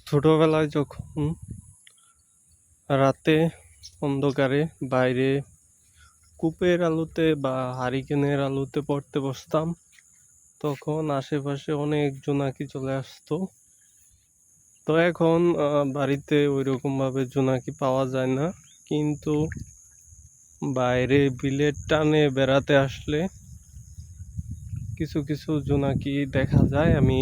ছোটবেলায় যখন রাতে অন্ধকারে বাইরে কূপের আলোতে বা হারিকেনের আলোতে পড়তে বসতাম, তখন আশেপাশে অনেক জোনাকি চলে আসতো। তো এখন বাড়িতে ওইরকম ভাবে জোনাকি পাওয়া যায় না, কিন্তু বাইরে বিলের টানে বেড়াতে আসলে কিছু কিছু জোনাকি দেখা যায়। আমি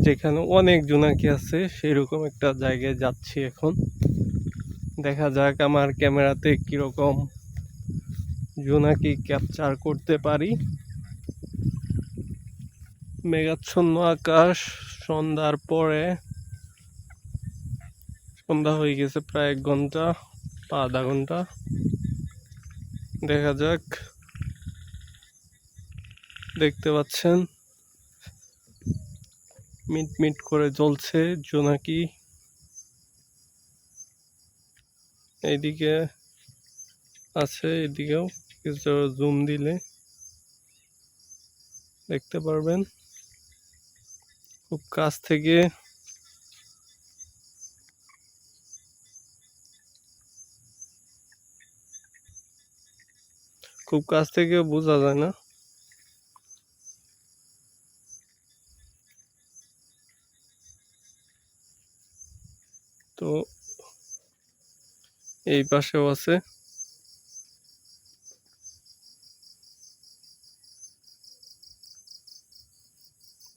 যেখানে অনেক জোনাকি আছে সেরকম একটা জায়গায় যাচ্ছি এখন। দেখা যাক আমার ক্যামেরাতে কিরকম জোনাকি ক্যাপচার করতে পারি। মেঘাচ্ছন্ন আকাশ, সন্ধ্যার পরে, সন্ধ্যা হয়ে গেছে প্রায় 1 ঘন্টা বা আধা ঘন্টা। দেখা যাক। দেখতে পাচ্ছেন মিট মিট করে জ্বলছে জোনাকি। এইদিকে আছে, এদিকেও কিছু জুম দিলে দেখতে পারবেন। খুব কাছ থেকে বোঝা যায় না। তো এই পাশেও আছে।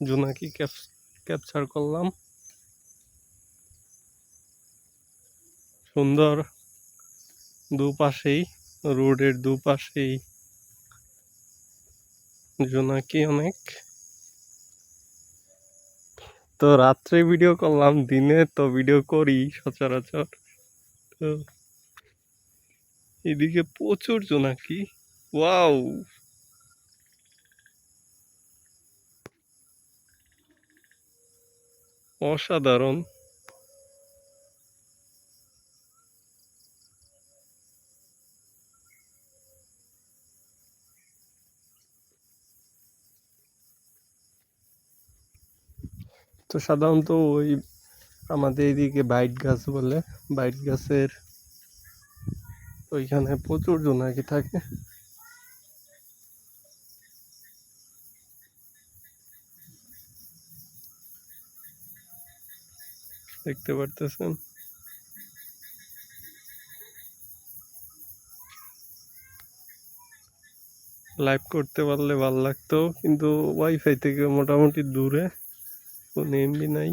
জোনাকি ক্যাপচার করলাম। সুন্দর, দুপাশেই, রোডের দুপাশেই জোনাকি অনেক। তো রাত্রে ভিডিও করলাম, দিনে তো ভিডিও করি সচরাচর। তো এদিকে প্রচুর জোনাকি। ওয়াও, অসাধারণ। তো সাধারণত ওই আমাদের এদিকে বাইট গাছ বলে, বাইট গাছের ওইখানে প্রচুর জোনাকি থাকে। দেখতে পারতেছেন। লাইভ করতে পারলে ভালো লাগতো, কিন্তু ওয়াইফাই থেকে মোটামুটি দূরে, কোনো এমবি নাই।